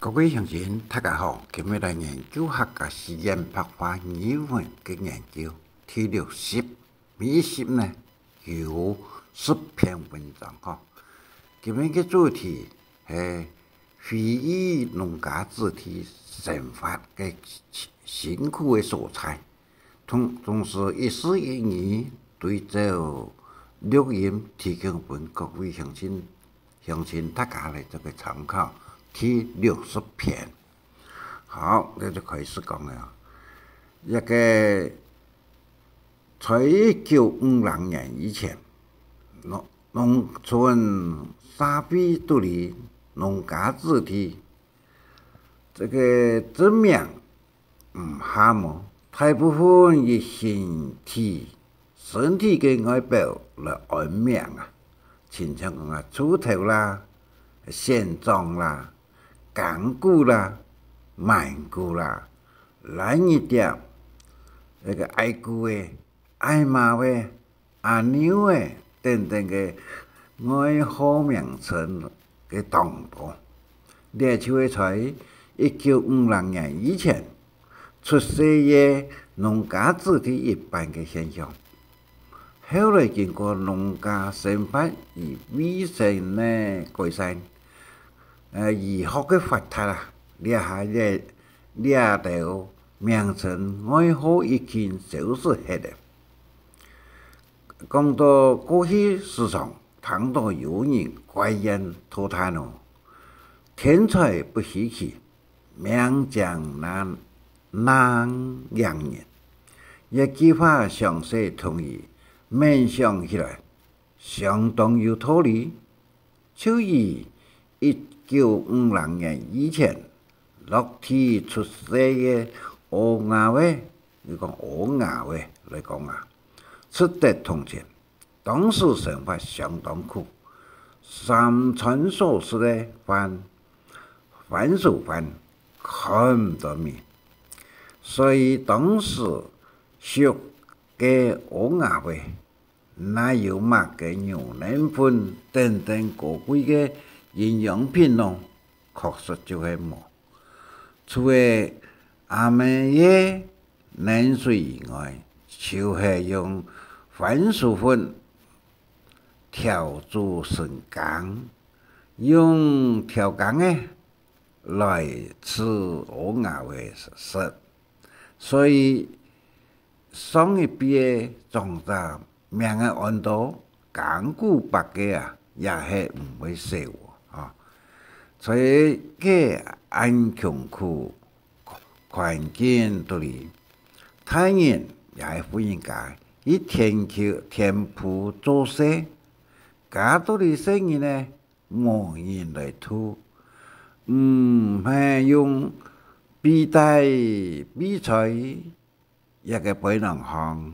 各位乡亲，大家好！今日来研究客家实验白话语文嘅研究。第60每10呢有10篇文章哈。今日嘅主题係非遗农家子弟生活嘅辛苦嘅所在，同時一時一語對照錄音提供俾各位鄉親大家嚟做個參考。第60篇，好，那就開始講了。一個在1950年以前，農村沙地獨立農家子弟，這個證明下麼？大部分以身體嘅外表來安名啊，親像講啊，鋤頭啦、線狀啦。鋼骨啦、曼骨啦、爛一點，那個愛骨的、愛馬的、阿牛的等等嘅外號名稱嘅當多，呢就係在1950年以前出世嘅農家子弟一般嘅現象。後來經過農家生活與衛生嘅改善。醫學嘅發達啦，呢條名稱愛好已經消失hết了。講到過去時常聽到有人怪言吐痰咯，天才不稀奇，名將難讓人。一句話詳細同意，冥想起來相當有道理，就以1950年以前落地出世嘅烏鴉話，你講烏鴉話來講啊，出得同情，當時生活相當苦，三餐所食嘅番薯飯看唔到面，所以當時食嘅烏鴉話，哪有乜嘅牛奶粉等等高貴嘅營養品咯，確實就係冇。除咗阿妹嘅冷水以外，就係用番薯粉調煮成羹，用調羹嘅來吃烏鴉嘅食。所以上一輩長者命嘅安度亙古百嘅啊，也係唔會少。所以嘅安窮苦環境獨立，他人也係不應該以天賦做事，家獨立生意呢無人來吐，係用比賽一個不能行，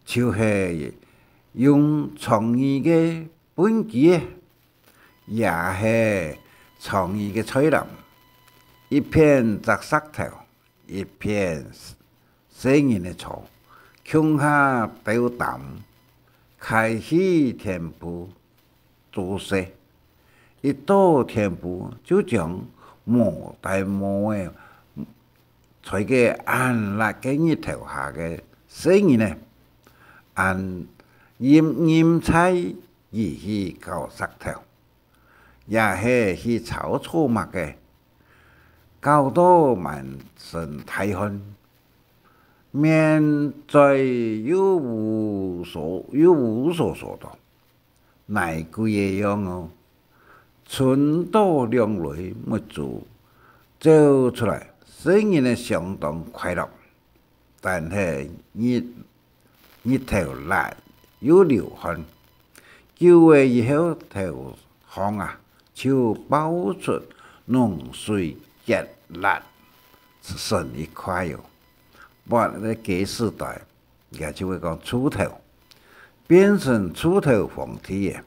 就係用創意嘅本質，也係創意嘅才能，一片摘石頭，一片生人嘅草，窮下斗膽，開始天賦做事，一到天賦就將無大無嘅，在個安立嘅日頭下嘅生人呢，按陰差而去搞石頭。也係去炒錯物嘅，搞到滿身大汗，面在又無所說到，乃鬼一樣哦，春到兩淚沒足，走出來，雖然相當快樂，但係日頭辣又流汗，9月以後頭汗啊！就爆出濃水結辣，神一塊喲。不過在這時代，也就會講鋤頭，變成鋤頭皇帝嘅。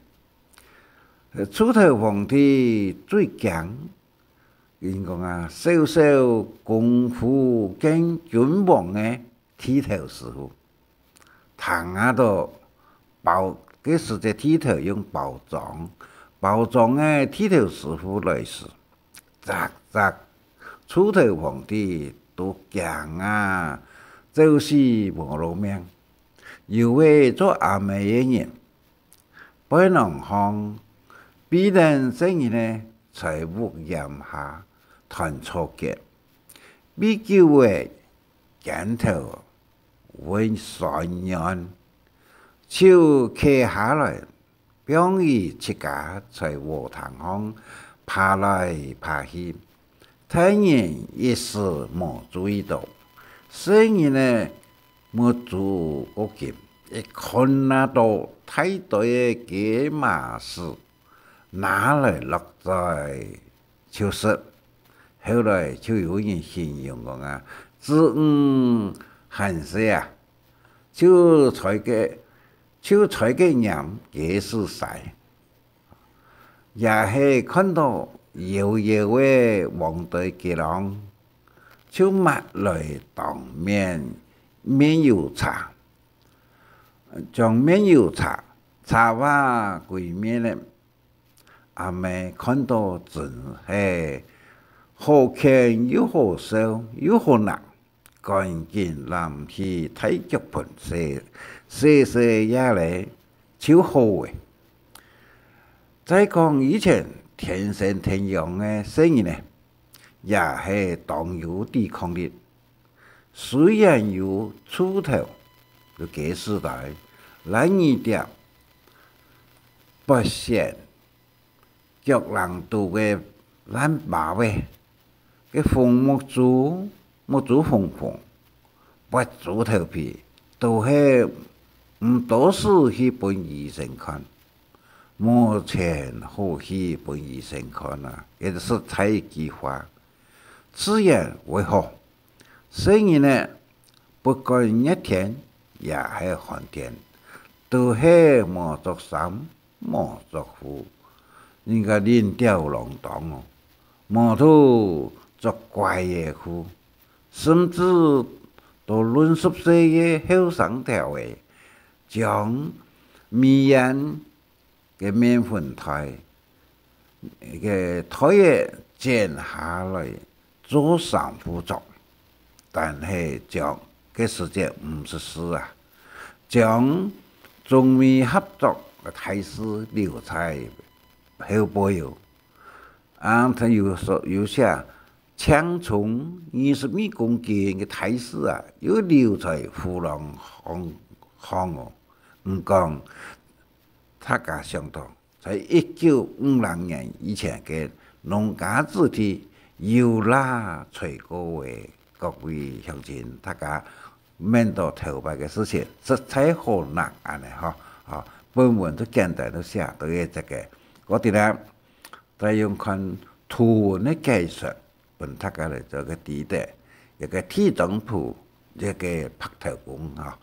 鋤頭皇帝最強，應講啊，少少功夫跟君王嘅剃頭師傅，糖啊都包，嗰時隻剃頭用包裝嘅剃頭師傅來時，扎楚头皇帝都强啊，就是无路命。又为做阿妹的人，本能方必然生意呢，财务严下团错结，必叫为检头为善人，手揢下来，表示自家在卧堂上爬来爬去，他人一时无注意到，生意呢没做过急，一看那到太多的解码事，拿来落在手室。后来就有人形容讲啊，知汉色啊，就才个人解释晒，也是看到遥遥的皇帝吉郎，就抹来当面油茶，将面油茶话归面呢，阿妹看到真系好看又好笑又好难，赶紧拿去太极盆洗下来就好诶。再讲以前天生天养的生意呢，也是当有抵抗力。虽然有出头的给时代，难一点不显脚人多的难把握。cái phùng một chú phùng bắt chú theo皮，都係多是去本醫生看，目前好去本醫生看啊，也就是太極化，自然為好。生意呢，不管一天也係寒天，都係莫作三，莫作苦，應該連吊郎當哦，莫都。作怪嘅苦，甚至到论10歲嘅後生條嘅，將米煙嘅面粉台嘅台嘅剪下來做上輔助，但係將嘅時間唔是事啊，將中美合作嘅態勢留在後背後，他有些。槍從20米公斤嘅態勢啊，又留在湖南行哦。唔講，大家想到，在1950年以前嘅農家子弟又拉吹過嘅各位鄉親，大家面對頭擺嘅事情，實在好難安尼嗬。啊，本文都簡單都寫到嘅這個，我哋咧再用看圖文嘅技術。本大家嚟做個地帶，一個體總鋪，一個拍頭工嚇，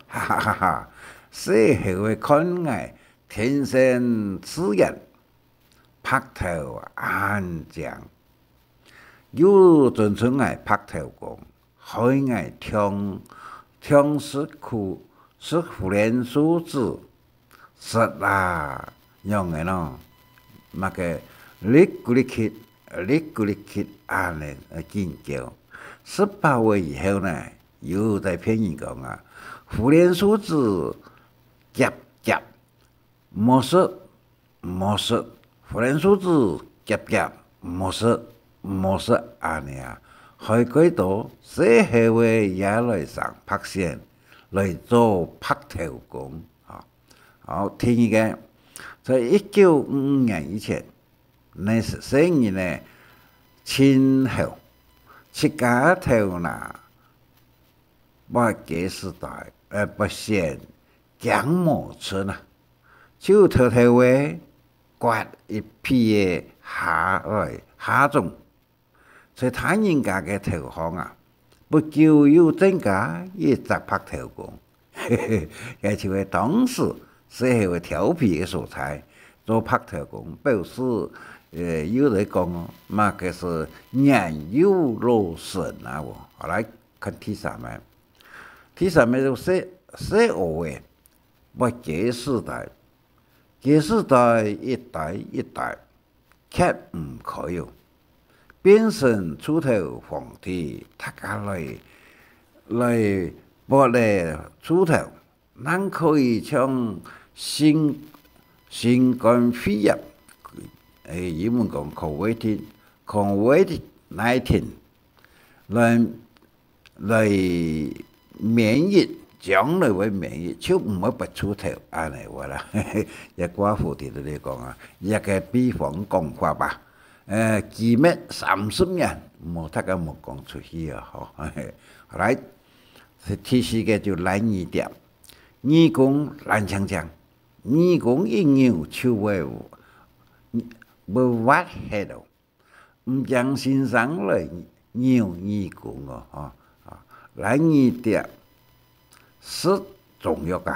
哈哈哈！社會嘅看藝天生自然，拍頭安靜，有尊稱藝拍頭工，開藝聽是苦，是胡連數字，實啦，用嘅咯，乜嘅力鼓力氣。你嗰啲揭壓力研究，18歲以後呢，又在騙人講啊，互聯數字夾，模式，互聯數字夾，模式安尼啊，海歸到社會也來上拍線，來做拍頭工啊，好聽一個，在1955年以前。那生意呢，前後自家頭拿，把幾時代不顯講模出啦，就偷嘅刮一批嘅下種，所以他人家嘅投行啊，不久又增加一隻拍頭工，而且係當時社會調皮嘅素材做拍頭工，表示。有人講哦，嘛個是年幼老神啊！我後來看第三面就寫我嘅，不幾時代一代，卻唔可以，变成出头皇帝，大家来博来出头，咱可以从新冠肺炎，英文讲 COVID-19 来免疫。将来會免疫，就唔會拔出頭安尼話啦。一寡副地嚟講啊，一個比方講法吧。幾滅30年，冇大家冇講出去啊！嗬，來，第四個就來二點，義工難搶搶，義工一牛就會挖喺度，唔將先生嚟牛義工啊！來二點。是重要噶，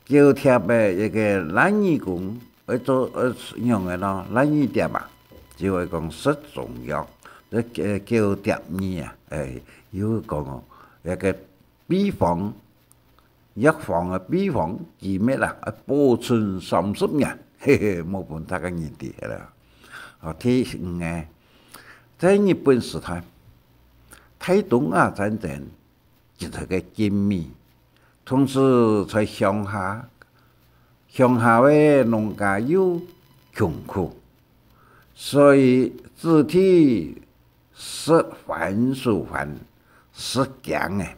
叫貼嘅一個懶義工去做用嘅咯，懶義點啊，就會講是重要。叫貼義啊，有講一個比方，藥房嘅比方，幾咩啦？保存30年，冇辦法嘅年啲啦。第五個，在日本時代，太東亞戰爭。一個精密，同時在鄉下嘅農家又窮苦，所以肢體是番薯飯是強嘅，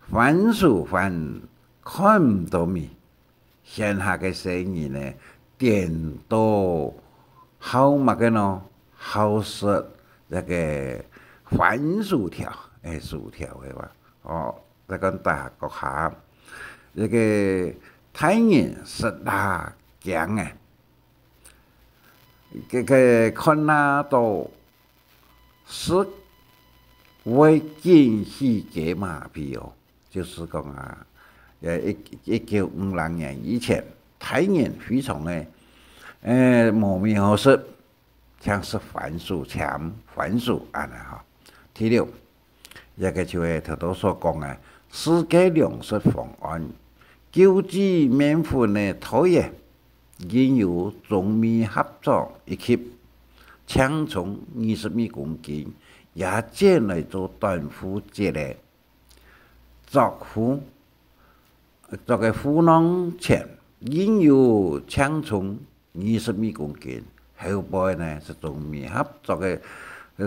番薯飯看唔到面，鄉下嘅生意呢，點到好乜嘅咯，好食一個番薯條，薯條嘅話。在講大國下，一個太陽是大強嘅，個看那到是為見世界馬屁哦，就是講啊，1950年以前，太陽非常嘅莫名好食，像是番薯搶番薯安尼哈。第六。一個就係頭頭所講嘅世界糧食方案，救濟免費嘅土嘢，應由中美合作一起，搶從20公斤，也建嚟做斷夫節嘅作嘅富農錢，應由搶從20公斤，後背呢是中美合作嘅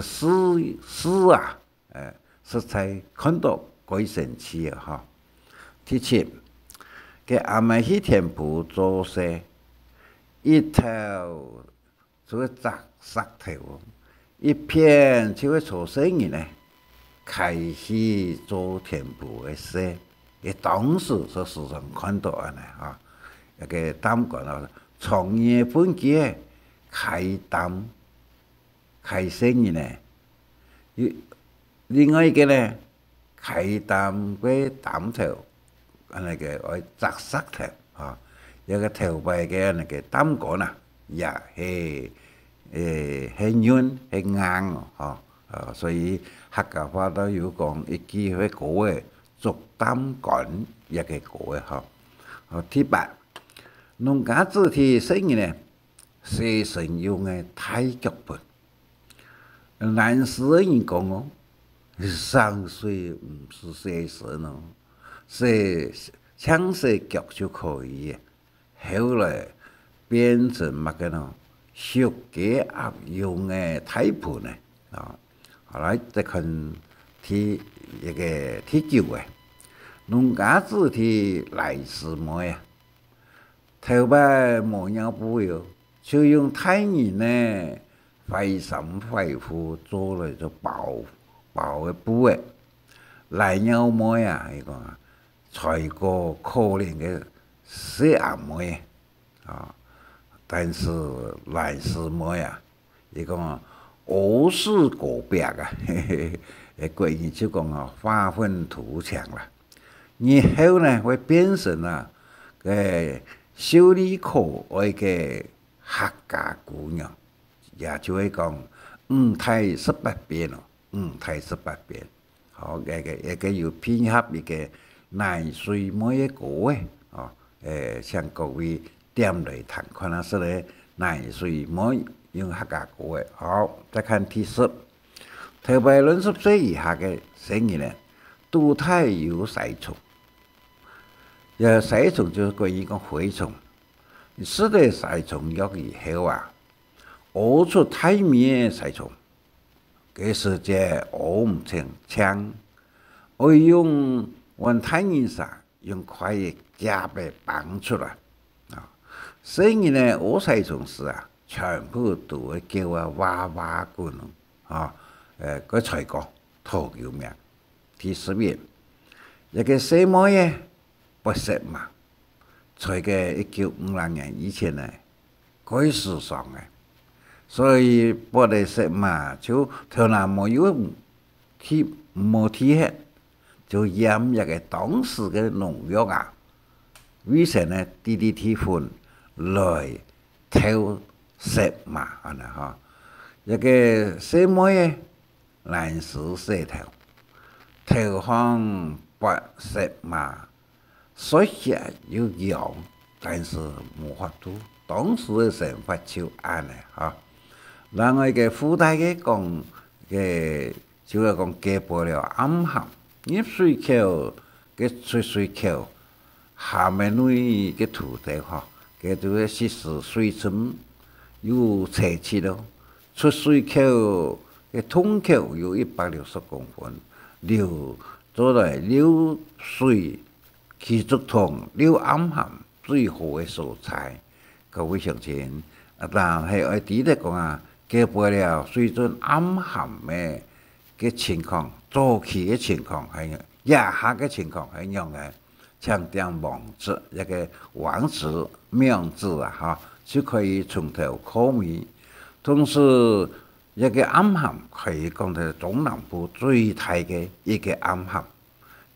事啊，實在看到鬼神奇啊！哈，第七，嘅阿妹去田埔做事，一頭就會摘石頭，一片就會做生意呢，開始做田埔嘅事，嘅當時就時常看到啊！哈，一個擔講啦，創業本嘅開生意呢，另外一個呢，開擔嘅擔頭，那個愛摘石頭啊，一個頭擺嘅那個擔桿啦，也係軟係硬哦，所以客家話都有講一句嗰個嘅竹擔桿一個個嘅嚇。第八，農家自體生意呢，是神用嘅太極本，難事人講哦。3歲唔是4歲咯，是搶食腳就可以。後來變成乜嘅咯？小雞鴨用嘅胎盤咧，後來再看一個第9嘅，農家自體來時妹啊，頭擺冇尿布喲，就用太陽呢，快心快富做嚟就包嘅布嘅，來尿妹啊，伊講才個可憐嘅小阿妹啊，但是來時妹啊，伊講我是個白啊，國語就講啊，花粉土牆啦，然後呢會變成啊嘅小理科愛嘅客家姑娘，也就會講太18變咯。太18變，好一個有配合一個奶水妹嘅歌嘅，像各位點嚟談，看下是咧奶水妹用客家话的。好，再看第10，特别60岁以下嘅成年人，肚太有蛔虫。蛔虫就是关于讲蛔虫，吃了蛔虫药以后啊，屙出太面的蛔虫，这时节屙唔清清，我用往太阳上用快嘅夹被绑出来啊。所以呢，屙蛔虫时啊，全部都会叫哇哇滚啊！个才讲拖救命。第11，一个什么嘢不食嘛？在个1950年以前呢，改时尚嘅，所以不得食嘛，就头那冇有冇体血，就染一个当时嘅农药啊，为啥呢？DDT 粉来偷食嘛，安尼哈，一个什么嘢蓝石石头，头方不食嘛。虽然有用，但是冇法度。当时嘅想法就安尼哈。另外嘅附带嘅讲嘅，就係講加播了暗含，入水口嘅出水口下面內嘅土地哈，嘅就係實施水深有斜切咯，出水口嘅通口有160公分，流做嚟流水。其竹塘了暗含最好嘅素材，各位鄉親，但係我哋咧講啊，加倍了水準暗含嘅情況，早期嘅情況係以下嘅情況係樣嘅，強調網址一個網址名字啊，嚇就可以從頭考明。同時，一個暗含可以講到中南部最大嘅一個暗含。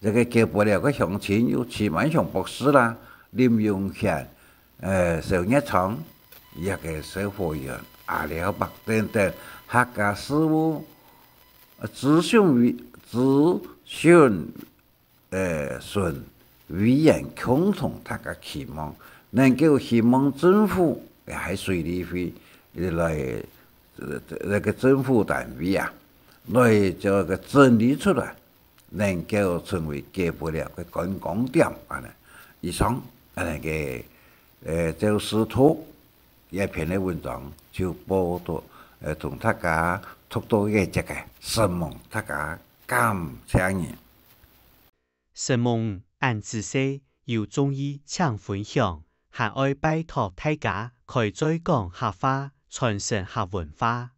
一個加倍了個鄉親有徐萬雄博士啦、林永賢、邵一昌、一個小伙員阿廖白等等客家事務諮詢委員共同大家期望，能夠希望政府喺水利費來那個政府單位啊，來做個整理出來。能夠成為加倍了嘅觀光點啊！以上嘅周司徒一篇嘅文章就報道同大家讀到嘅這個神夢，大家感謝你。神夢按知識有中意搶分享，還愛拜託大家開再講客話，傳承客文化。